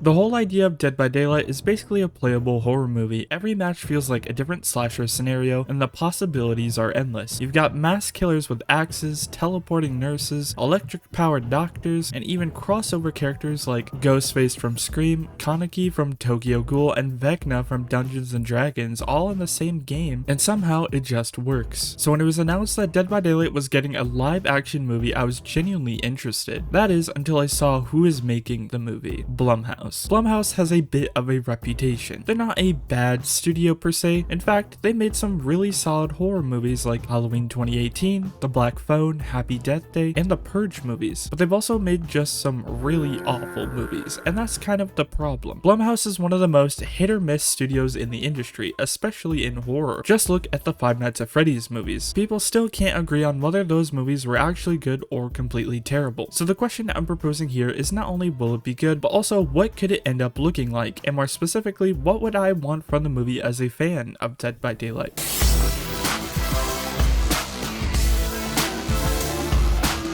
The whole idea of Dead by Daylight is basically a playable horror movie. Every match feels like a different slasher scenario, and the possibilities are endless. You've got mass killers with axes, teleporting nurses, electric-powered doctors, and even crossover characters like Ghostface from Scream, Kaneki from Tokyo Ghoul, and Vecna from Dungeons & Dragons, all in the same game, and somehow it just works. So when it was announced that Dead by Daylight was getting a live-action movie, I was genuinely interested. That is, until I saw who is making the movie: Blumhouse. Blumhouse has a bit of a reputation. They're not a bad studio per se. In fact, they made some really solid horror movies like Halloween 2018, The Black Phone, Happy Death Day, and the Purge movies. But they've also made just some really awful movies, and that's kind of the problem. Blumhouse is one of the most hit or miss studios in the industry, especially in horror. Just look at the Five Nights at Freddy's movies. People still can't agree on whether those movies were actually good or completely terrible. So the question I'm proposing here is not only will it be good, but also what could it end up looking like, and more specifically, what would I want from the movie as a fan of Dead by Daylight.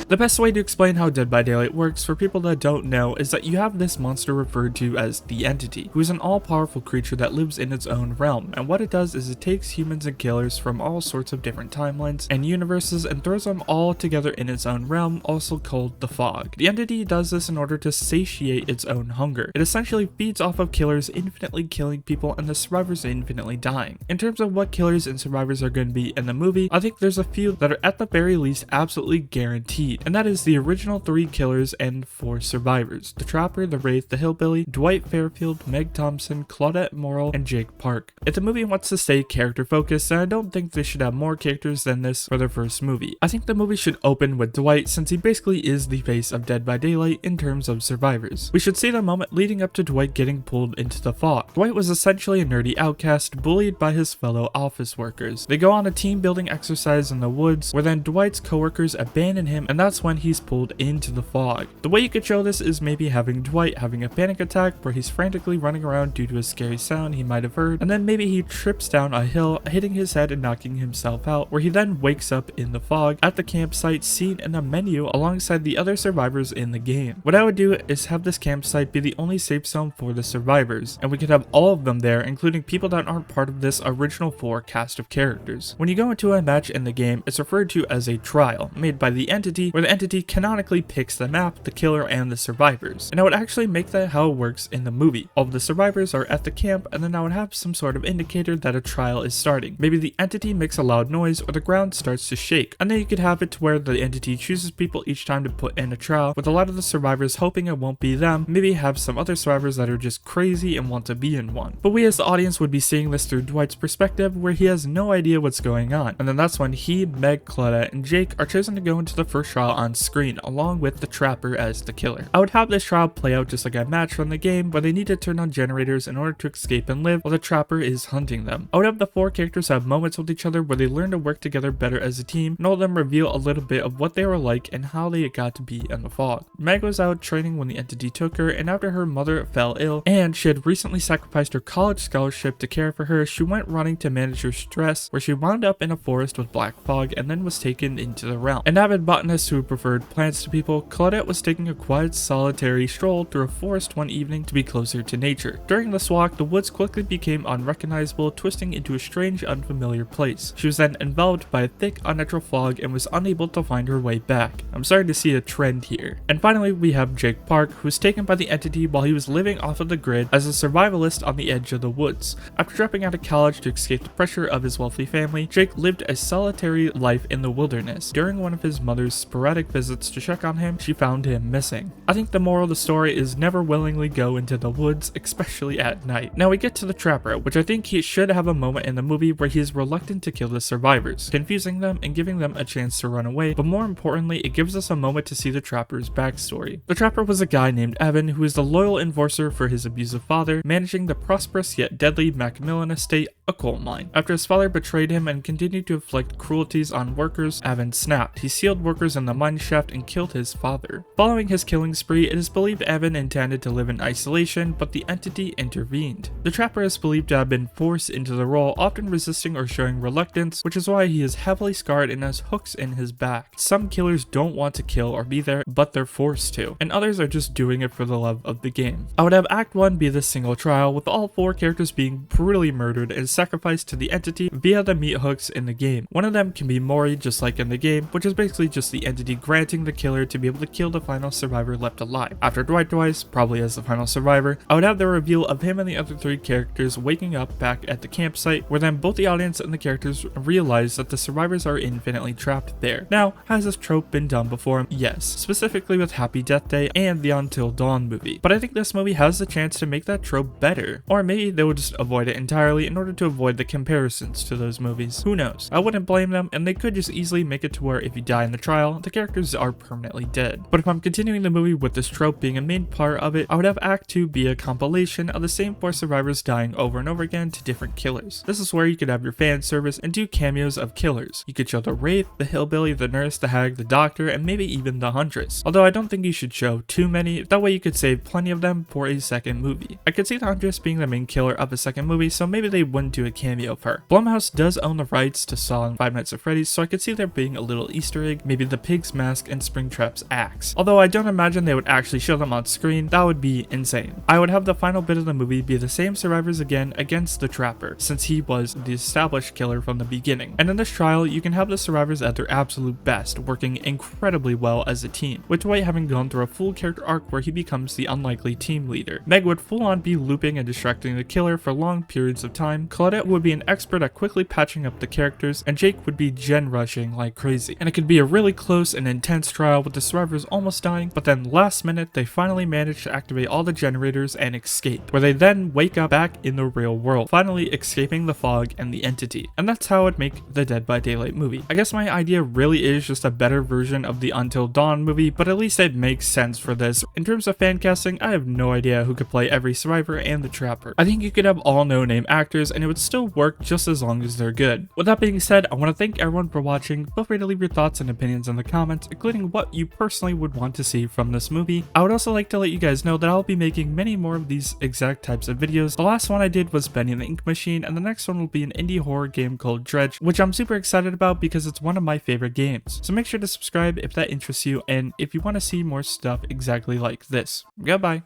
The best way to explain how Dead by Daylight works for people that don't know is that you have this monster referred to as the Entity, who is an all-powerful creature that lives in its own realm, and what it does is it takes humans and killers from all sorts of different timelines and universes and throws them all together in its own realm, also called the Fog. The Entity does this in order to satiate its own hunger. It essentially feeds off of killers infinitely killing people and the survivors infinitely dying. In terms of what killers and survivors are going to be in the movie, I think there's a few that are at the very least absolutely guaranteed, and that is the original 3 killers and 4 survivors: the Trapper, the Wraith, the Hillbilly, Dwight Fairfield, Meg Thompson, Claudette Morrill, and Jake Park. If the movie wants to stay character focused, then I don't think they should have more characters than this for their first movie. I think the movie should open with Dwight, since he basically is the face of Dead by Daylight in terms of survivors. We should see the moment leading up to Dwight getting pulled into the Fog. Dwight was essentially a nerdy outcast, bullied by his fellow office workers. They go on a team building exercise in the woods, where then Dwight's coworkers abandon him, and that's when he's pulled into the Fog. The way you could show this is maybe having Dwight having a panic attack where he's frantically running around due to a scary sound he might have heard, and then maybe he trips down a hill, hitting his head and knocking himself out, where he then wakes up in the Fog at the campsite seen in the menu alongside the other survivors in the game. What I would do is have this campsite be the only safe zone for the survivors, and we could have all of them there, including people that aren't part of this original 4 cast of characters. When you go into a match in the game, it's referred to as a trial, made by the Entity, where the Entity canonically picks the map, the killer, and the survivors. And I would actually make that how it works in the movie. All of the survivors are at the camp, and then I would have some sort of indicator that a trial is starting. Maybe the Entity makes a loud noise or the ground starts to shake, and then you could have it to where the Entity chooses people each time to put in a trial, with a lot of the survivors hoping it won't be them. Maybe have some other survivors that are just crazy and want to be in one. But we as the audience would be seeing this through Dwight's perspective, where he has no idea what's going on, and then that's when he, Meg, Claudette, and Jake are chosen to go into the first trial on screen, along with the Trapper as the killer. I would have this trial play out just like a match from the game, where they need to turn on generators in order to escape and live while the Trapper is hunting them. I would have the 4 characters have moments with each other where they learn to work together better as a team, and all of them reveal a little bit of what they were like and how they got to be in the Fog. Meg was out training when the Entity took her, and after her mother fell ill and she had recently sacrificed her college scholarship to care for her, she went running to manage her stress, where she wound up in a forest with black fog and then was taken into the realm. An avid botanist who preferred plants to people, Claudette was taking a quiet, solitary stroll through a forest one evening to be closer to nature. During this walk, the woods quickly became unrecognizable, twisting into a strange, unfamiliar place. She was then enveloped by a thick, unnatural fog and was unable to find her way back. I'm starting to see a trend here. And finally, we have Jake Park, who was taken by the Entity while he was living off of the grid as a survivalist on the edge of the woods. After dropping out of college to escape the pressure of his wealthy family, Jake lived a solitary life in the wilderness. During one of his mother's sporadic visits to check on him, she found him missing. I think the moral of the story is never willingly go into the woods, especially at night. Now we get to the Trapper, which I think he should have a moment in the movie where he is reluctant to kill the survivors, confusing them and giving them a chance to run away, but more importantly, it gives us a moment to see the Trapper's backstory. The Trapper was a guy named Evan who is the loyal enforcer for his abusive father, managing the prosperous yet deadly Macmillan estate a coal mine. After his father betrayed him and continued to inflict cruelties on workers, Evan snapped. He sealed workers in the mine shaft and killed his father. Following his killing spree, it is believed Evan intended to live in isolation, but the entity intervened. The Trapper is believed to have been forced into the role, often resisting or showing reluctance, which is why he is heavily scarred and has hooks in his back. Some killers don't want to kill or be there, but they're forced to, and others are just doing it for the love of the game. I would have Act 1 be the single trial, with all 4 characters being brutally murdered and sacrificed to the entity via the meat hooks in the game. One of them can be Mori, just like in the game, which is basically just the entity granting the killer to be able to kill the final survivor left alive. After Dwight dies, probably as the final survivor, I would have the reveal of him and the other 3 characters waking up back at the campsite, where then both the audience and the characters realize that the survivors are infinitely trapped there. Now, has this trope been done before? Yes, specifically with Happy Death Day and the Until Dawn movie, but I think this movie has the chance to make that trope better, or maybe they would just avoid it entirely in order to avoid the comparisons to those movies. Who knows? I wouldn't blame them, and they could just easily make it to where if you die in the trial, the characters are permanently dead. But if I'm continuing the movie with this trope being a main part of it, I would have Act 2 be a compilation of the same 4 survivors dying over and over again to different killers. This is where you could have your fan service and do cameos of killers. You could show the Wraith, the Hillbilly, the Nurse, the Hag, the Doctor, and maybe even the Huntress. Although I don't think you should show too many, that way you could save plenty of them for a second movie. I could see the Huntress being the main killer of a second movie, so maybe they wouldn't do a cameo of her. Blumhouse does own the rights to Saw and Five Nights at Freddy's, so I could see there being a little Easter egg, maybe the pig's mask and Springtrap's axe. Although I don't imagine they would actually show them on screen, that would be insane. I would have the final bit of the movie be the same survivors again against the Trapper, since he was the established killer from the beginning. And in this trial, you can have the survivors at their absolute best, working incredibly well as a team, with Dwight having gone through a full character arc where he becomes the unlikely team leader. Meg would full on be looping and distracting the killer for long periods of time, Claudette would be an expert at quickly patching up the characters, and Jake would be gen rushing like crazy. And it could be a really close and intense trial with the survivors almost dying, but then last minute they finally manage to activate all the generators and escape, where they then wake up back in the real world, finally escaping the fog and the entity. And that's how I'd make the Dead by Daylight movie. I guess my idea really is just a better version of the Until Dawn movie, but at least it makes sense for this. In terms of fan casting, I have no idea who could play every survivor and the Trapper. I think you could have all no-name actors and it would still work just as long as they're good. With that being said, I want to thank everyone for watching. Feel free to leave your thoughts and opinions in the comments, including what you personally would want to see from this movie. I would also like to let you guys know that I'll be making many more of these exact types of videos. The last one I did was Benny and the Ink Machine, and the next one will be an indie horror game called Dredge, which I'm super excited about because it's one of my favorite games. So make sure to subscribe if that interests you and if you want to see more stuff exactly like this. Goodbye.